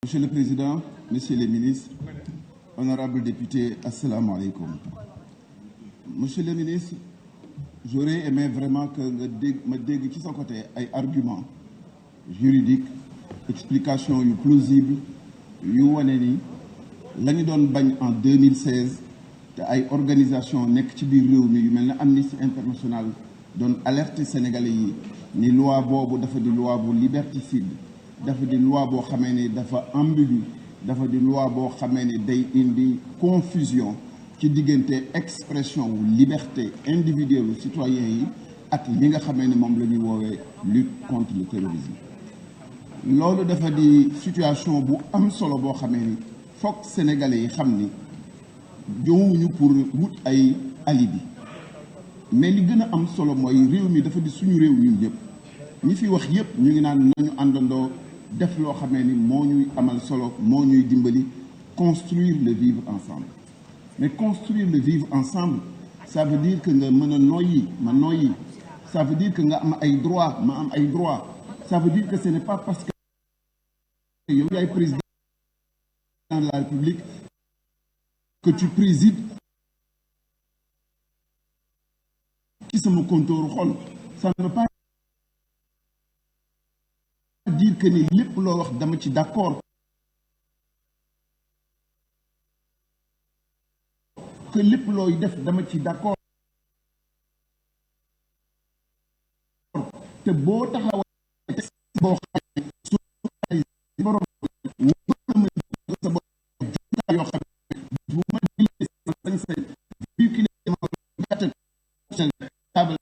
Monsieur le Président, Messieurs les ministres, honorables députés, assalamu alaikum. Monsieur le ministre, j'aurais aimé vraiment que ma dégg ci sa côté ay arguments juridiques, explications yu plausibles yu wane ni la ñu doon bañ en 2016 te ay organisation nekk ci biir réew mi yu mel ne Amnesty International doon alerter sénégalais yi ni loi boobu dafa di loi bu liberticide, dafa di loi boo xamee ne dafa ambigu, dafa di loi boo xamee ne day indi confusion ci diggante expression wu liberté individuelle citoyen yi ak li nga xamee ne moom la ñuy woowee lutte contre le terrorisme. loolu dafa di situation bu am solo boo xamee ni foog sénégalais yi xam ni jowuñu pour wut ay alibi, mais li gën a am solo mooy réew mi dafa di suñu réew ñun ñëpp ñi fi wax yëpp ñu ngi naan nañu àndandoo def loo xamee ni moo ñuy amal solo moo ñuy dimbali construire le vivre ensemble. Mais construire le vivre ensemble, ça veut dire que nga mën a noyyi ma noyyi, ça veut dire que nga am ay droit ma am ay droit, ça veut dire que ce n'est pas parce que yow yaay président de la République que tu présides ci sama compteur xol. Ça ne veut pas dire que ni lépp loo wax dama ci d'accord, que lépp looy def dama ci d'accord, te boo taxawee boo xam ne su ay borom sa bopp yoo xam ne bu ma jëlee sama sañ-sañ véhiculé ma gàtt table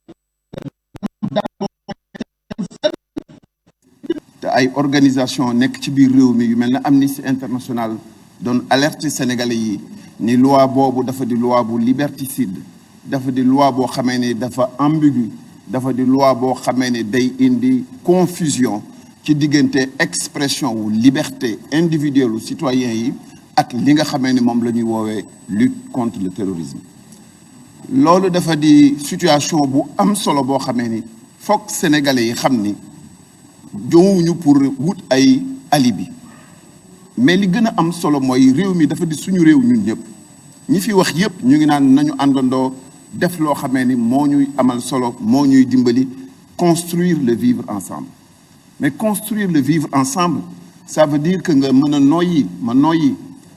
te ay organisation nekk ci biir réew mi yu mel ne Amnesty International doon alerter sénégalais yi ni loi boobu dafa di loi bu liberticide, dafa di loi boo xamee ne dafa ambigu, dafa di loi boo xamee ne day indi confusion ci diggante expression wu liberté individuelle u citoyen yi ak li nga xamee ne moom la ñuy woowee lutte contre le terrorisme. loolu dafa di situation bu am solo boo xamee ni foog sénégalais yi xam ni jowuñu pour wut ay alibi, mais li gën a am solo mooy réew mi dafa di suñu réew ñun ñëpp ñi fi wax yëpp ñu ngi naan nañu àndandoo def loo xamee ni moo ñuy amal solo moo ñuy dimbali construire le vivre ensemble. Mais construire le vivre ensemble, ça veut dire que nga mën a noyyi ma noyyi,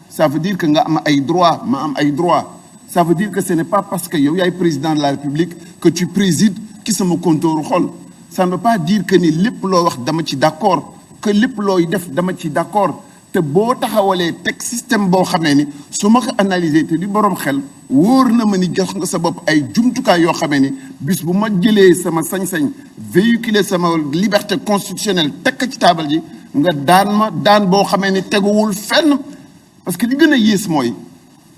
ça veut dire que nga am ay droit ma am ay droit, ça veut dire que ce n'est pas parce que yow yaay président de la République que tu présides ci sama compteur xol. Ça ne veut pas dire que ni lépp loo wax dama ci d'accord, que lépp looy def dama ci d'accord, te boo taxawalee teg système boo xamee ni su ma ko analyser te di borom xel wóor na ma ni jox nga sa bopp ay jumtukaay yoo xamee ni bis bu ma jëlee sama sañ-sañ véhiculer sama liberté constitutionnelle teg ko ci taabal ji nga daan ma daan boo xamee ni teguwul fenn. Parce que li gën a yées mooy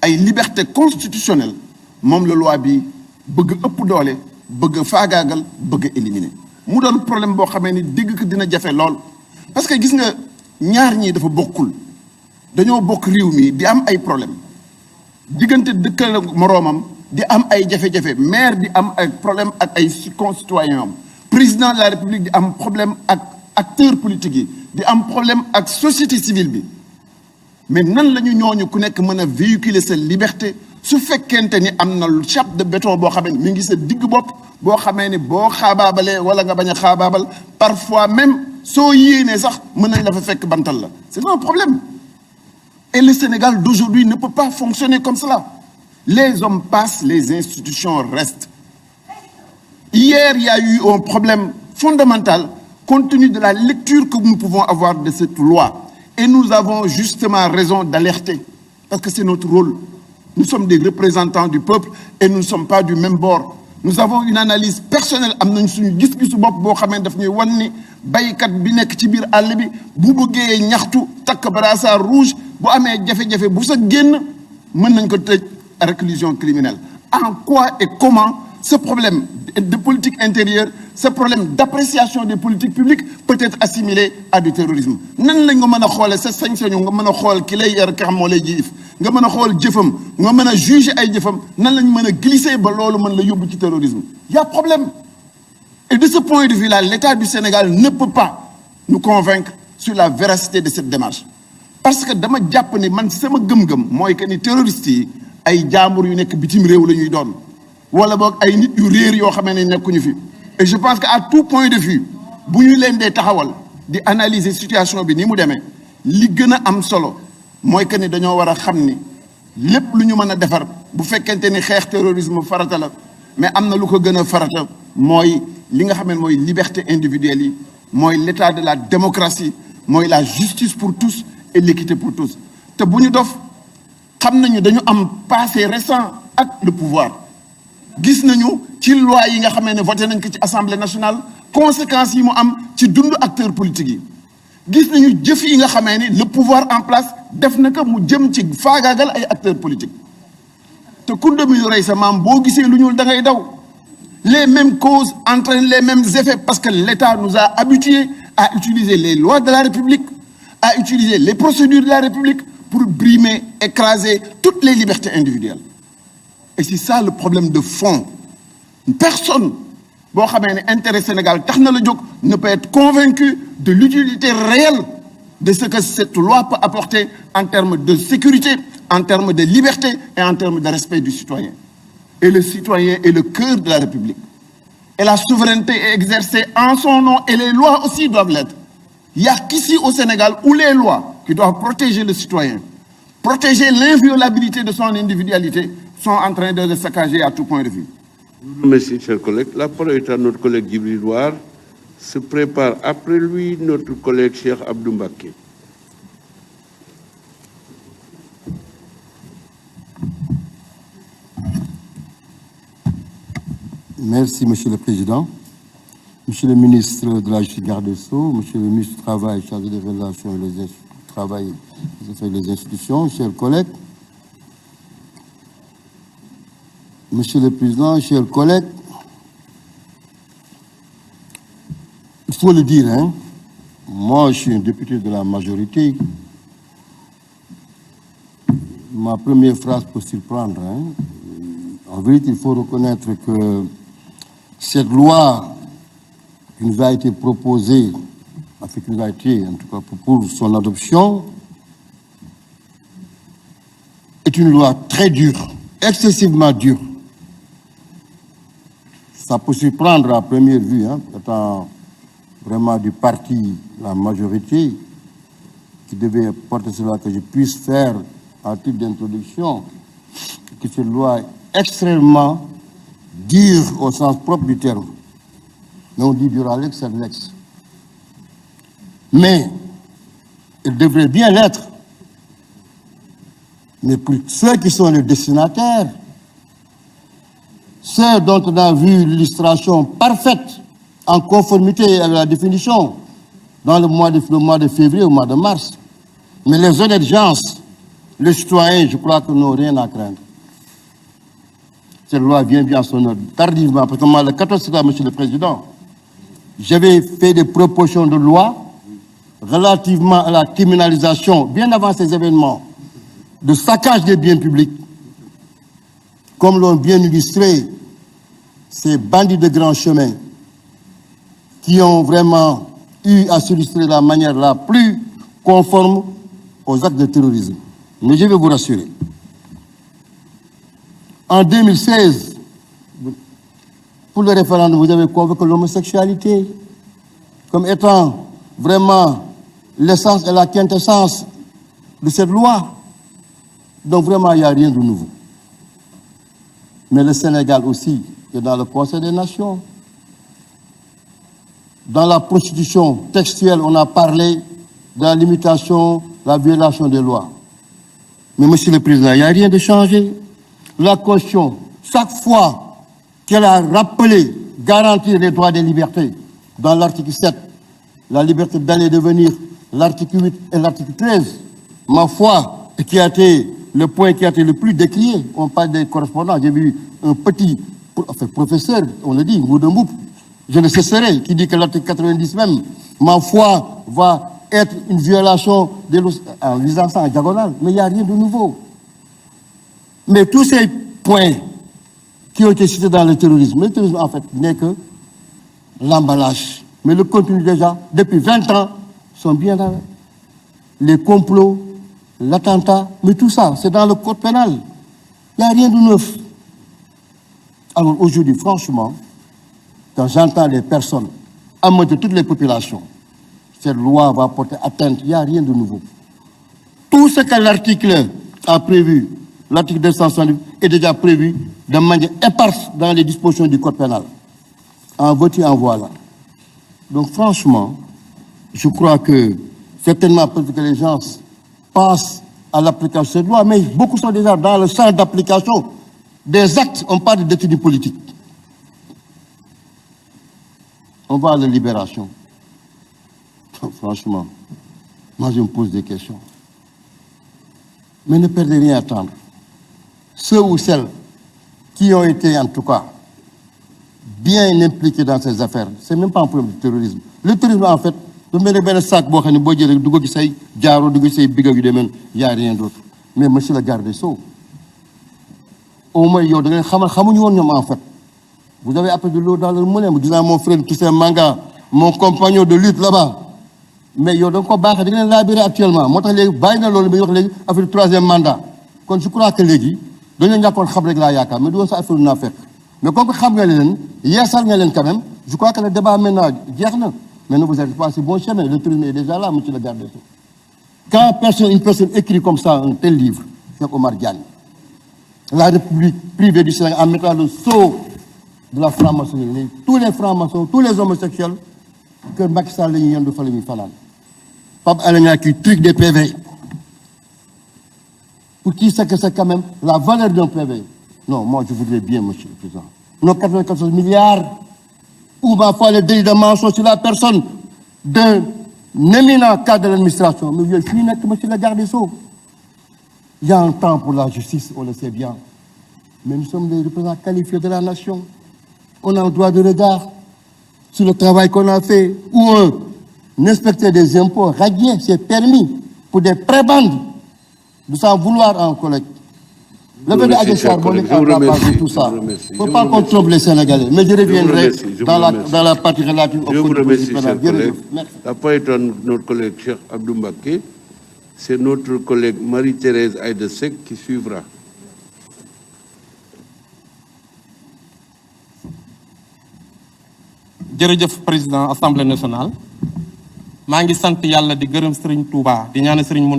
ay liberté constitutionnelle moom la loi bi bëgg ëpp doole, bëgg faagaagal, bëgg éliminer. mu doon problème boo xamee ni dégg ko dina jafe lool, parce que gis nga ñaar ñii dafa bokkul, dañoo bokk réew mi di am ay problème diggante dëkkal moroomam di am ay jafe-jafe, maire di am ay problème ak ay concitoyens am, président de la République di am problème ak acteurs politiques yi, di am problème ak société civile bi. Mais nan la ñu ñooñu ku nekk mën a véhiculer sa liberté su fekkente ni am na chape de béton boo xamee ni mi ngi sa digg bopp boo xamee ni boo xaabaabalee wala nga bañ a xaabaabal parfois même soo yéenee sax mën nañ la fa fekk bantal la. C'est un problème. Et le Sénégal d'aujourd'hui ne peut pas fonctionner comme cela. Les hommes passent, les institutions restent. Hier, il y a eu un problème fondamental compte tenu de la lecture que nous pouvons avoir de cette loi. Et nous avons justement raison d'alerter, parce que c'est notre rôle. Nous sommes des représentants du peuple et nous ne sommes pas du même bord. Nous avons une analyse personnelle, am nañ suñu gis-gisu bopp boo xamee daf ñuy wan ni baykat bi nekk ci biir àll bi bu bëggee ñaxtu takk brassard rouge bu amee jafe-jafe bu sa génn mën nañ ko tëj à réclusion criminelle. En quoi et comment ce problème de politique intérieure, ce problème d'appréciation des politiques publiques peut être assimilé à du terrorisme? nan lañ nga mën a xoolee sa sañ-sañu nga mën a xool ki lay yar ka xam moo lay jiif nga mën a xool jëfam nga mën a juger ay jëfam nan lañ mën a glisser ba loolu mën la yóbbu ci terrorisme? Il y a problème. Et de ce point de vue-là, l'État du Sénégal ne peut pas nous convaincre sur la véracité de cette démarche. parce que dama jàpp ne man sama gëm-gëm mooy que ni terroristes yi ay jaambur yu nekk bitim réew la ñuy doon wala boog ay nit yu réer yoo xamee ne nekkuñu fi et je pense que à tout point de vue bu ñu leen dee taxawal di analyser situation bi ni mu demee li gën a am solo mooy que ni dañoo war a xam ni lépp lu ñu mën a defar bu fekkente ni xeex terrorisme farata la mais am na lu ko gën a farata mooy li nga xam ne mooy liberté individuelle yi mooy l'état de la démocratie mooy la justice pour tous et l'équité pour tous te bu ñu dof xam nañu dañu am passé récent ak le pouvoir gis nañu ci loi yi nga xamee ne voté nañ ko ci assemblée nationale conséquences yi mu am ci dundu acteurs politiques yi gis nañu jëf yi nga xamee ne le pouvoir en place def na ko mu jëm ci faagaagal ay acteurs politiques te ku demee rey sa maam boo gisee lu ñuul da ngay daw les mêmes causes entraînent les mêmes effets parce que l'État nous a habitués à utiliser les lois de la République, à utiliser les procédures de la République pour brimer, écraser toutes les libertés individuelles. Et c'est ça le problème de fond. Personne, boo xamee ne intérêt Sénégal tax na la jóg, ne peut être convaincu de l'utilité réelle de ce que cette loi peut apporter en termes de sécurité, en termes de liberté et en termes de respect du citoyen. Et le citoyen est le cœur de la République. Et la souveraineté est exercée en son nom et les lois aussi doivent l'être. Il n'y a qu'ici au Sénégal où les lois qui doivent protéger le citoyen, protéger l'inviolabilité de son individualité, sont en train de le saccager à tout point de vue. Merci, chers collègues. La parole est à notre collègue Djibril War. Se prépare après lui notre collègue Cheikh Abdou Mbacké. Merci, Monsieur le Président. Monsieur le ministre de la Justice, garde des Sceaux, Monsieur le ministre du Travail, chargé des relations et les institutions, chers collègues. Monsieur le Président, chers collègues, il faut le dire, hein, moi je suis un député de la majorité. Ma première phrase peut surprendre, hein. En vérité, il faut reconnaître que cette loi qui nous a été proposée, qui nous a été, en tout cas pour son adoption, est une loi très dure, excessivement dure. Ça peut surprendre à première vue, hein, étant vraiment du parti, la majorité, qui devait porter cela, que je puisse faire à titre d'introduction, que cette loi est extrêmement dure au sens propre du terme. Mais on dit duralex, c'est l'ex. Mais elle devrait bien l'être. Mais pour ceux qui sont les destinataires, ceux dont on a vu l'illustration parfaite en conformité avec la définition dans le mois de février, au mois de mars, mais les honnêtes gens, les citoyens, je crois qu'ils n'ont rien à craindre. Cette loi vient bien à son heure, tardivement, parce que moi, le 14 septembre, Monsieur le Président, j'avais fait des propositions de loi relativement à la criminalisation, bien avant ces événements, de saccage des biens publics, comme l'ont bien illustré ces bandits de grand chemin qui ont vraiment eu à s'illustrer de la manière la plus conforme aux actes de terrorisme. Mais je vais vous rassurer. En 2016, pour le référendum, vous avez convoqué l'homosexualité comme étant vraiment l'essence et la quintessence de cette loi. Donc vraiment, il n'y a rien de nouveau. Mais le Sénégal aussi est dans le Conseil des Nations. Dans la prostitution textuelle, on a parlé de la limitation, la violation des lois. Mais Monsieur le Président, il n'y a rien de changé. La Constitution, chaque fois qu'elle a rappelé garantir les droits et les libertés, dans l'article 7, la liberté d'aller et de venir, l'article 8 et l'article 13, ma foi, qui a été le point qui a été le plus décrié, on parle des correspondants, j'ai vu un petit professeur, on le dit, Moudemboup, je ne cesserai, qui dit que l'article 90 même, ma foi, va être une violation de en lisant ça en diagonale, mais il n'y a rien de nouveau. Mais tous ces points qui ont été cités dans le terrorisme en fait n'est que l'emballage. Mais le contenu déjà, depuis 20 ans, sont bien là. Les complots, l'attentat, mais tout ça, c'est dans le code pénal. Il n'y a rien de neuf. Alors aujourd'hui, franchement, quand j'entends les personnes, à moi de toutes les populations, cette loi va porter atteinte, il n'y a rien de nouveau. Tout ce que l'article a prévu, l'article 270 est déjà prévu de manière éparse dans les dispositions du code pénal. En veux-tu, en voilà. Donc franchement, je crois que certainement parce que les gens pensent à l'application de cette loi, mais beaucoup sont déjà dans le champ d'application des actes. On parle de détenus politiques. On va à la libération. Franchement, moi je me pose des questions. Mais ne perdez rien à attendre. Ceux ou celles qui ont été en tout cas bien impliqués dans ces affaires, c'est même pas un problème de terrorisme. Le terrorisme en fait, il n'y a rien d'autre. Mais monsieur le garde des Sceaux, au moins, en fait, vous avez appris de l'eau dans le moulin. Vous dites à mon frère qui c'est Manga, mon compagnon de lutte là-bas. Mais il y a donc pas de actuellement. Moi, je vais faire le troisième mandat. Quand je crois que les gens, ils ont fait la yaka, mais ils ont fait une affaire. Mais quand vous savez, quand même, je crois que le débat maintenant, maintenant vous êtes pas assez bon chemin. Le truc est déjà là, monsieur le garde des Sceaux. Quand une personne écrit comme ça un tel livre, c'est Omar Diagne, la République privée du Sénégal en mettant le sceau de la franc-maçonnerie, tous les francs-maçons, tous les homosexuels, que Macky Sall yi ñëw fa la ñuy fanaan. Pape Alé Niang qui truc des PV. Pour qui c'est que c'est quand même la valeur d'un PV? Non, moi je voudrais bien, monsieur le Président. Nos 94 milliards, où va faire le délit de mensonge sur la personne d'un éminent cadre de l'administration. Mais je suis net, monsieur le garde des Sceaux. Il y a un temps pour la justice, on le sait bien. Mais nous sommes des représentants qualifiés de la nation. On a un droit de regard sur le travail qu'on a fait, ou un inspecteur des impôts radié, c'est permis pour des prébendes de s'en vouloir en collecte. Le fait de tout ça. Il ne faut pas qu'on trompe les Sénégalais. Mais je reviendrai dans la partie relative au code de procédure pénale. La parole est à notre collègue Cheikh Abdou Mbacké. C'est notre collègue Marie-Thérèse Aïda Seck qui suivra. jërëjëf président assemblée nationale maa ngi sant yàlla di gërëm Serigne Touba di ñaan Serigne